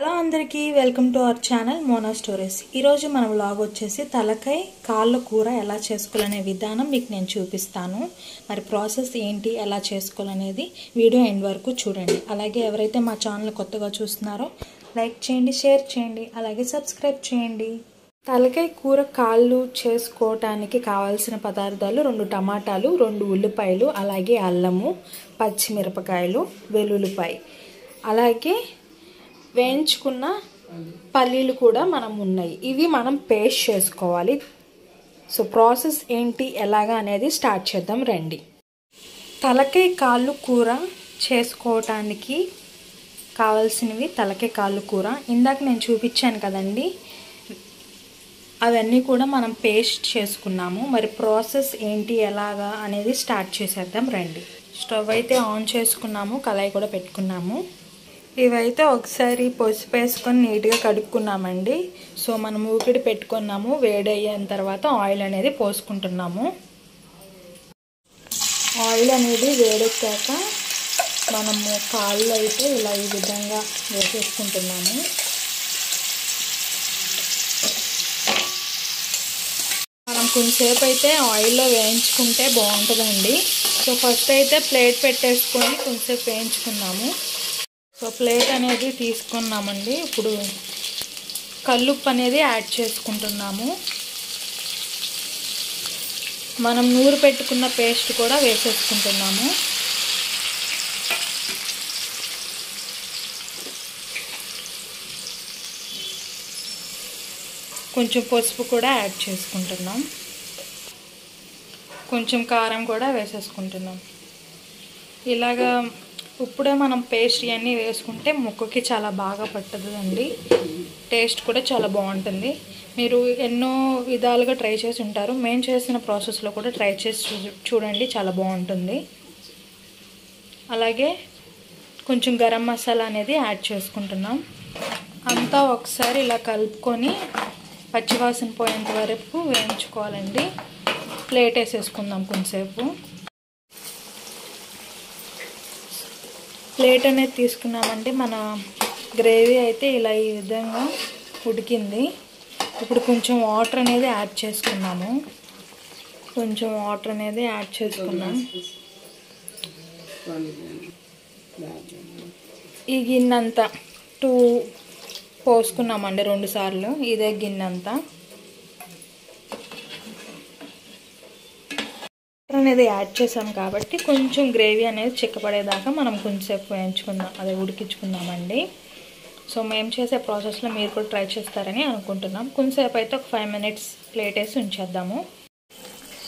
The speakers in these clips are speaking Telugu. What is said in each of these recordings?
హలో అందరికీ welcome to our channel Mona stories. ఈరోజు మన వ్లాగ్ వచ్చేసి తలకాయ కాళ్ళ కూర ఎలా చేసుకోవాలనే విధానం మీకు నేను చూపిస్తాను. మరి ప్రాసెస్ ఏంటి, ఎలా చేసుకోవాలనేది వీడియో ఎండ్ వరకు చూడండి. అలాగే ఎవరైతే మా ఛానల్ కొత్తగా చూస్తున్నారో లైక్ చేయండి, షేర్ చేయండి, అలాగే సబ్స్క్రైబ్ చేయండి. తలకాయ కూర కాళ్ళు చేసుకోవటానికి కావాల్సిన పదార్థాలు 2 టమాటాలు, 2 ఉల్లిపాయలు, అలాగే అల్లము, పచ్చిమిరపకాయలు, వెల్లుల్లిపాయ, అలాగే వేయించుకున్న పల్లీలు కూడా మనం ఉన్నాయి. ఇవి మనం పేస్ట్ చేసుకోవాలి. సో ప్రాసెస్ ఏంటి, ఎలాగా అనేది స్టార్ట్ చేద్దాం రండి. తలకాయ కాళ్ళు కూర చేసుకోవటానికి కావాల్సినవి తలకాయ కాళ్ళు కూర ఇందాక నేను చూపించాను కదండి, అవన్నీ కూడా మనం పేస్ట్ చేసుకున్నాము. మరి ప్రాసెస్ ఏంటి, ఎలాగా అనేది స్టార్ట్ చేసేద్దాం రండి. స్టవ్ అయితే ఆన్ చేసుకున్నాము, కళాయి కూడా పెట్టుకున్నాము. ఇవైతే ఒకసారి పసుపు వేసుకొని నీట్గా కడుక్కున్నామండి. సో మనం ఊపిడి పెట్టుకున్నాము. వేడి అయిన తర్వాత ఆయిల్ అనేది పోసుకుంటున్నాము. ఆయిల్ అనేది వేడెక్కాక మనము కాళ్ళు అయితే ఇలా ఈ విధంగా వేసేసుకుంటున్నాము. మనం కొంచెంసేపు అయితే ఆయిల్లో వేయించుకుంటే బాగుంటుందండి. సో ఫస్ట్ అయితే ప్లేట్ పెట్టేసుకొని కొంచెంసేపు వేయించుకున్నాము. సో ప్లేట్ అనేది తీసుకున్నామండి. ఇప్పుడు కల్లుప్పు అనేది యాడ్ చేసుకుంటున్నాము. మనం నూరు పెట్టుకున్న పేస్ట్ కూడా వేసేసుకుంటున్నాము. కొంచెం పసుపు కూడా యాడ్ చేసుకుంటున్నాం. కొంచెం కారం కూడా వేసేసుకుంటున్నాం. ఇలాగా ఇప్పుడే మనం పేస్ట్ ఇవన్నీ వేసుకుంటే ముక్కకి చాలా బాగా పట్టుతుందండి. టేస్ట్ కూడా చాలా బాగుంటుంది. మీరు ఎన్నో విధాలుగా ట్రై చేసి ఉంటారు. మేము చేసిన ప్రాసెస్లో కూడా ట్రై చేసి చూడండి, చాలా బాగుంటుంది. అలాగే కొంచెం గరం మసాలా అనేది యాడ్ చేసుకుంటున్నాం. అంతా ఒకసారి ఇలా కలుపుకొని పచ్చివాసన పోయేంత వరకు వేయించుకోవాలండి. ప్లేట్ వేసేసుకుందాం. కొంచెంసేపు ప్లేట్ అనేది తీసుకున్నామంటే మన గ్రేవీ అయితే ఇలా ఈ విధంగా ఉడికింది. ఇప్పుడు కొంచెం వాటర్ అనేది యాడ్ చేసుకున్నాము. కొంచెం వాటర్ అనేది యాడ్ చేసుకున్నాం. ఈ గిన్నెంతా 2 పోసుకున్నామండి 2 సార్లు. ఇదే గిన్నెంతా అనేది యాడ్ చేసాం కాబట్టి కొంచెం గ్రేవీ అనేది చిక్కపడేదాకా మనం కొంచెంసేపు వేయించుకుందాం, అదే ఉడికించుకుందామండి. సో మేము చేసే ప్రాసెస్లో మీరు కూడా ట్రై చేస్తారని అనుకుంటున్నాం. కొంచెంసేపు అయితే ఒక 5 మినిట్స్ ప్లేట్ వేసి ఉంచేద్దాము.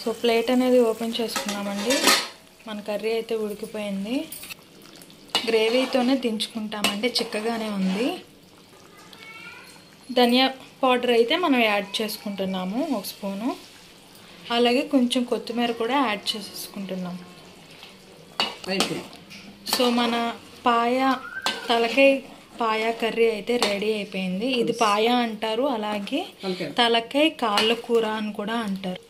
సో ప్లేట్ అనేది ఓపెన్ చేసుకున్నామండి. మన కర్రీ అయితే ఉడికిపోయింది. గ్రేవీతోనే దించుకుంటామండి, చిక్కగానే ఉంది. ధనియా పౌడర్ అయితే మనం యాడ్ చేసుకుంటున్నాము 1 స్పూను. అలాగే కొంచెం కొత్తిమీర కూడా యాడ్ చేసేసుకుంటున్నాం. సో మన తలకాయ పాయ కర్రీ అయితే రెడీ అయిపోయింది. ఇది పాయ అంటారు, అలాగే తలకాయ కాళ్ళ కూర అని కూడా అంటారు.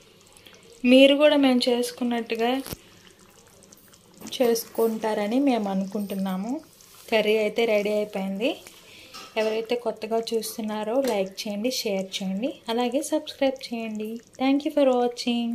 మీరు కూడా మేము చేసుకున్నట్టుగా చేసుకుంటారని మేము అనుకుంటున్నాము. కర్రీ అయితే రెడీ అయిపోయింది. ఎవరైతే కొత్తగా చూస్తున్నారో లైక్ చేయండి, షేర్ చేయండి, అలాగే సబ్స్క్రైబ్ చేయండి. Thank you for watching.